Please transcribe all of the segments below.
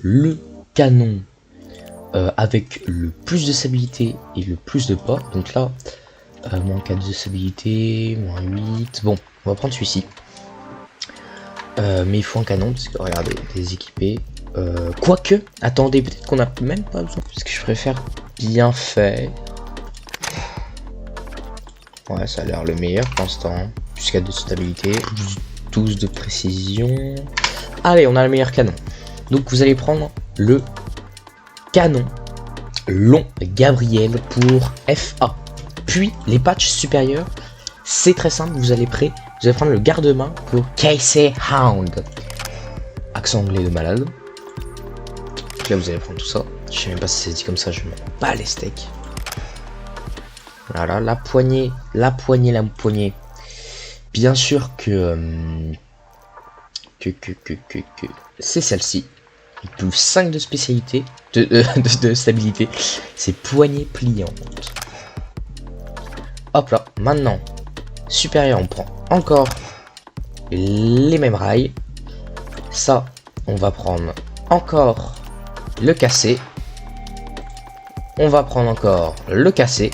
le canon avec le plus de stabilité et le plus de poids. Donc là, moins 4 de stabilité, moins 8. Bon, on va prendre celui-ci. Mais il faut un canon, parce que regardez, déséquipé. Quoique, attendez, peut-être qu'on a même pas besoin. Parce que je préfère bien fait. Ouais, ça a l'air le meilleur pour l'instant. Plus 4 de stabilité, 12 de précision. Allez, on a le meilleur canon. Donc vous allez prendre le canon long Gabriel pour FA. Puis les patchs supérieurs, c'est très simple, vous allez prendre le garde-main pour Casey Hound. Accent anglais de malade. Donc là vous allez prendre tout ça. Je sais même pas si c'est dit comme ça, je m'en bats les steaks. Voilà, la poignée. Bien sûr que c'est celle-ci. Plus 5 de spécialité, de stabilité. C'est poignée pliante. Hop là, maintenant, supérieur, on prend encore les mêmes rails. Ça, on va prendre encore le cassé. On va prendre encore le cassé.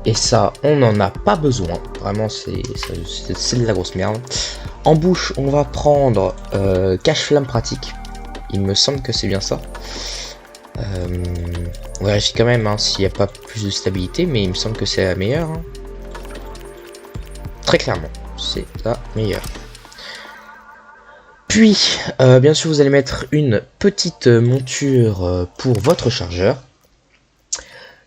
Et ça, on n'en a pas besoin. Vraiment, c'est de la grosse merde. En bouche, on va prendre cache-flamme pratique. Il me semble que c'est bien ça. On vérifie quand même hein, s'il n'y a pas plus de stabilité, mais il me semble que c'est la meilleure. Hein. Très clairement, c'est la meilleure. Puis, bien sûr, vous allez mettre une petite monture pour votre chargeur.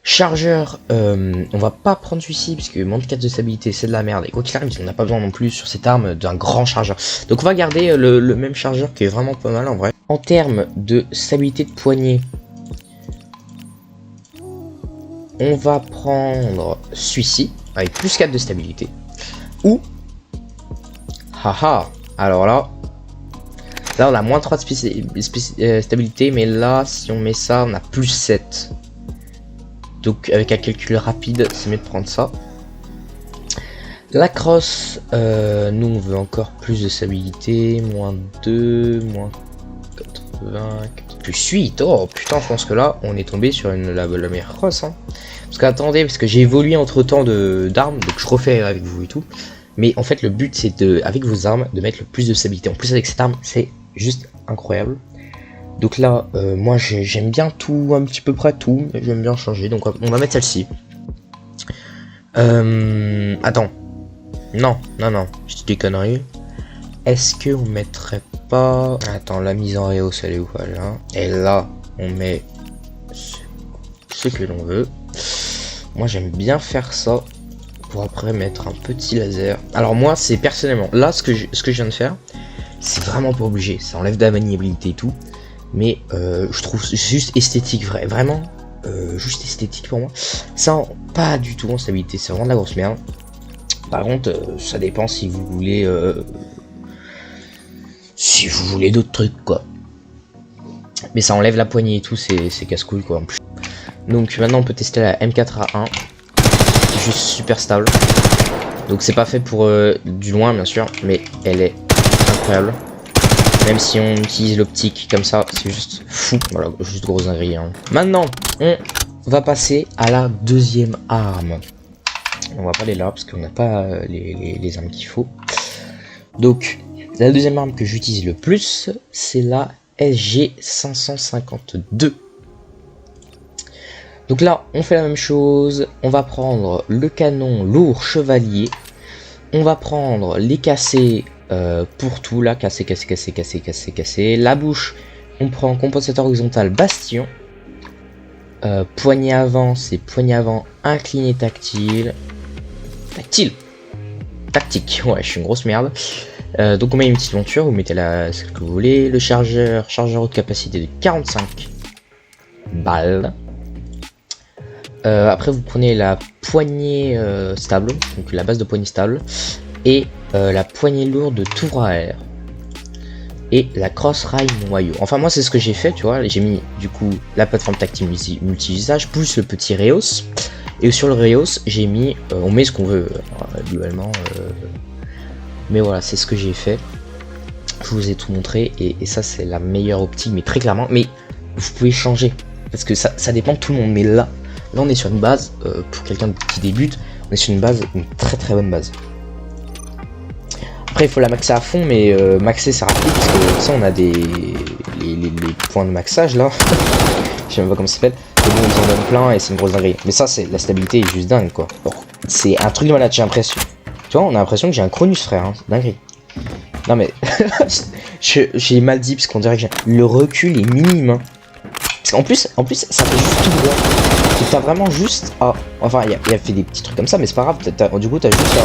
Chargeur, on va pas prendre celui-ci puisque moins de 4 de stabilité c'est de la merde et quoi qu'il arrive on n'a pas besoin non plus sur cette arme d'un grand chargeur. Donc on va garder le même chargeur qui est vraiment pas mal en vrai. En termes de stabilité de poignée, on va prendre celui-ci avec plus 4 de stabilité. Ou, haha, alors là on a moins 3 de stabilité mais là si on met ça on a plus 7. Donc avec un calcul rapide, c'est mieux de prendre ça. La crosse, nous on veut encore plus de stabilité, moins 2, moins 80, plus 8. Oh putain, je pense que là on est tombé sur la meilleure crosse. Hein. Parce qu'attendez, parce que j'ai évolué entre temps d'armes, donc je refais avec vous et tout. Mais en fait le but c'est avec vos armes de mettre le plus de stabilité. En plus avec cette arme, c'est juste incroyable. Donc là, moi j'aime bien tout, un petit peu près tout, mais j'aime bien changer, donc on va mettre celle-ci. Attends. Non, je dis des conneries. Est-ce qu'on mettrait pas... Attends, la mise en réhausse, elle est où? Voilà. Et là, on met ce que l'on veut. Moi j'aime bien faire ça, pour après mettre un petit laser. Alors moi, c'est personnellement, là ce que je viens de faire, c'est vraiment pas obligé, ça enlève de la maniabilité et tout. Mais je trouve juste esthétique, vraiment juste esthétique pour moi. Ça, pas du tout en stabilité, c'est vraiment de la grosse merde. Par contre, ça dépend si vous voulez d'autres trucs quoi. Mais ça enlève la poignée et tout, c'est casse-couille quoi en plus. Donc maintenant on peut tester la M4A1, qui est juste super stable. Donc c'est pas fait pour du loin bien sûr, mais elle est incroyable. Même si on utilise l'optique comme ça, c'est juste fou. Voilà, juste gros ingrédients. Maintenant, on va passer à la deuxième arme. On va pas aller là parce qu'on n'a pas les armes qu'il faut. Donc, la deuxième arme que j'utilise le plus, c'est la SG552. Donc là, on fait la même chose. On va prendre le canon lourd chevalier. On va prendre les cassés. Pour tout là, casser. La bouche, on prend compensateur horizontal bastion. Poignée avant, c'est poignée avant incliné tactile. Tactique, ouais, je suis une grosse merde. Donc on met une petite monture, vous mettez celle que vous voulez. Le chargeur haute capacité de 45 balles. Après vous prenez la poignée stable, donc la base de poignée stable. Et la poignée lourde de tour à air et la cross rail noyau. Enfin moi c'est ce que j'ai fait, tu vois, j'ai mis du coup la plateforme tactile multi-usage plus le petit Reos, et sur le Reos j'ai mis, on met ce qu'on veut globalement, mais voilà c'est ce que j'ai fait. Je vous ai tout montré et ça c'est la meilleure optique, mais très clairement. Mais vous pouvez changer parce que ça dépend de tout le monde. Mais là on est sur une base pour quelqu'un qui débute, on est sur une base, une très bonne base. Après il faut la maxer à fond, mais maxer c'est rapide parce que ça on a les points de maxage là. Je sais même pas comment ça s'appelle. Mais bon, ils en donnent plein et c'est une grosse dinguerie. Mais ça c'est la stabilité est juste dingue quoi. C'est un truc de malade, j'ai l'impression. Tu vois, on a l'impression que j'ai un Cronus frère, hein. C'est dinguerie. Non mais j'ai mal dit parce qu'on dirait que le recul est minime. Hein. Parce qu'en plus ça fait juste tout droit. T'as vraiment juste à... Enfin il a fait des petits trucs comme ça mais c'est pas grave. Du coup t'as juste à...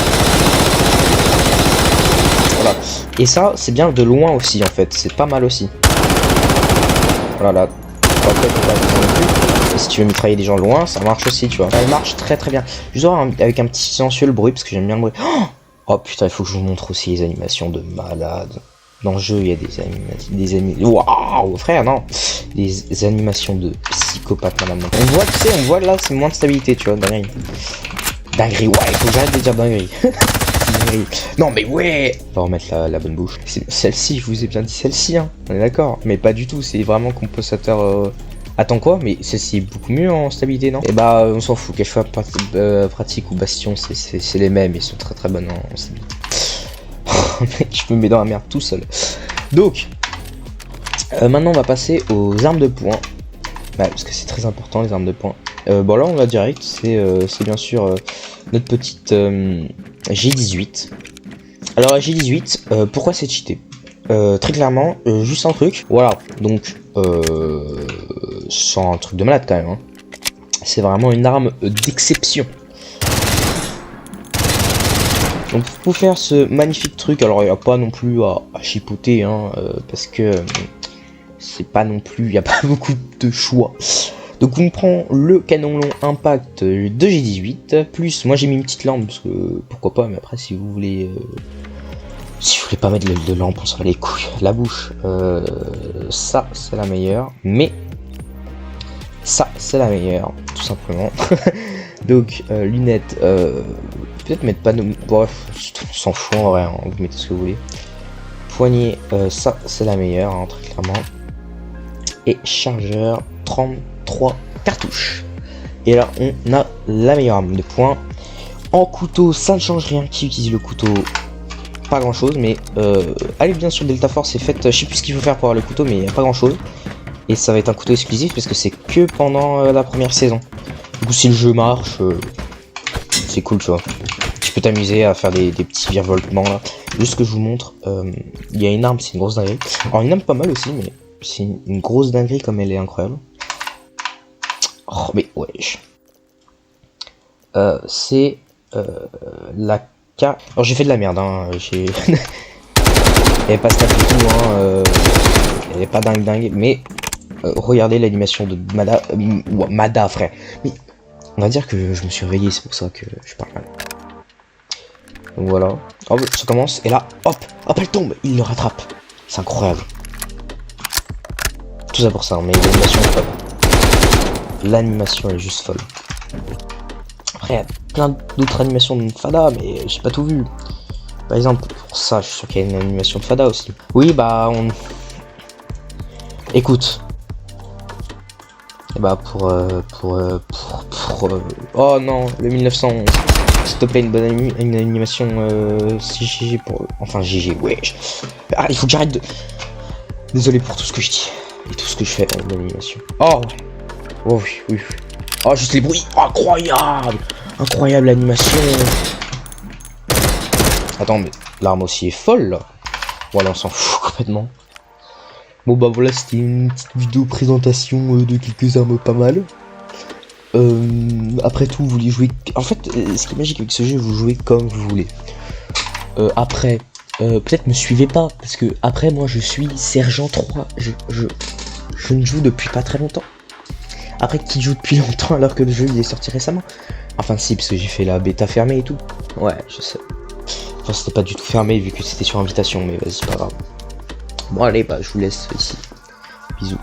Voilà. Et ça c'est bien de loin aussi en fait. C'est pas mal aussi. Voilà là. Et si tu veux mitrailler des gens loin ça marche aussi tu vois. Elle marche très bien. Juste avec un petit silencieux le bruit parce que j'aime bien le bruit. Oh putain, il faut que je vous montre aussi les animations de malade. Dans le jeu, il y a des animations. Waouh, frère, non. Des animations de psychopathe, madame. On voit, tu sais, on voit là, c'est moins de stabilité, tu vois, dinguerie. Dinguerie, ouais, il faut que j'arrête de dire dinguerie. Dinguerie. Non, mais ouais. On va remettre la bonne bouche. Celle-ci, je vous ai bien dit celle-ci, hein. On est d'accord. Mais pas du tout, c'est vraiment compensateur. Attends quoi? Mais celle-ci est beaucoup mieux en stabilité, non? Et bah on s'en fout, qu'elle soit pratique ou bastion, c'est les mêmes, ils sont très bonnes en stabilité. Mec, je me mets dans la merde tout seul. Donc, maintenant on va passer aux armes de poing. Bah, parce que c'est très important les armes de poing. Bon là on va direct, c'est bien sûr notre petite G18. Alors la G18, pourquoi c'est cheaté? Très clairement, juste un truc, voilà, donc sans un truc de malade quand même, hein. C'est vraiment une arme d'exception. Donc pour faire ce magnifique truc, alors il n'y a pas non plus à chipoter, hein, parce que c'est pas non plus, il n'y a pas beaucoup de choix. Donc on prend le canon long impact de G18, plus moi j'ai mis une petite lampe, parce que pourquoi pas, mais après si vous voulez... Si vous voulez pas mettre de lampe, on s'en va les couilles. La bouche, ça c'est la meilleure, mais ça c'est la meilleure, tout simplement. Donc lunettes, peut-être mettre pas de... Bref, on s'en fout en vrai, hein, vous mettez ce que vous voulez. Poignée, ça c'est la meilleure, hein, très clairement. Et chargeur, 33 cartouches. Et là on a la meilleure arme de poing. En couteau, ça ne change rien, qui utilise le couteau? Pas grand chose, mais allez bien sur Delta Force et faites, je sais plus ce qu'il faut faire pour avoir le couteau, mais il n'y a pas grand chose. Et ça va être un couteau exclusif parce que c'est que pendant la première saison. Du coup si le jeu marche, c'est cool tu vois. Tu peux t'amuser à faire des petits virevoltements là. Juste que je vous montre, il y a une arme, c'est une grosse dinguerie. Alors une arme pas mal aussi, mais c'est une grosse dinguerie comme elle est incroyable. Oh mais wesh. C'est la... Alors j'ai fait de la merde, hein, j'ai... Elle est pas stable du tout, hein, elle est pas dingue, mais regardez l'animation de Mada, frère. Mais on va dire que je me suis réveillé, c'est pour ça que je parle mal. Donc voilà, hop, ça commence, et là, hop, elle tombe, il le rattrape. C'est incroyable. Tout ça pour ça, mais l'animation est folle. L'animation est juste folle. Après, il y a plein d'autres animations de Fada, mais j'ai pas tout vu. Par exemple, pour ça, je suis sûr qu'il y a une animation de Fada aussi. Oui, bah, Écoute. Et bah, oh non, le 1911. S'il te plaît, une animation GG pour... Enfin, GG, ouais. Ah, il faut que j'arrête de... Désolé pour tout ce que je dis. Et tout ce que je fais avec l'animation. Oh, oh oui. Oh, juste les bruits. Oh, incroyable l'animation. Attends, mais l'arme aussi est folle là. Voilà, on s'en fout complètement. Bon bah voilà, c'était une petite vidéo présentation de quelques armes pas mal. Après tout, vous voulez jouer... En fait, ce qui est magique avec ce jeu, vous jouez comme vous voulez. Après, peut-être me suivez pas, parce que après moi je suis Sergent 3. Je ne joue depuis pas très longtemps. Après, qui joue depuis longtemps alors que le jeu il est sorti récemment? Enfin si, parce que j'ai fait la bêta fermée et tout. Ouais, je sais. Enfin, c'était pas du tout fermé vu que c'était sur invitation, mais vas-y, pas grave. Bon allez, bah je vous laisse ici. Bisous.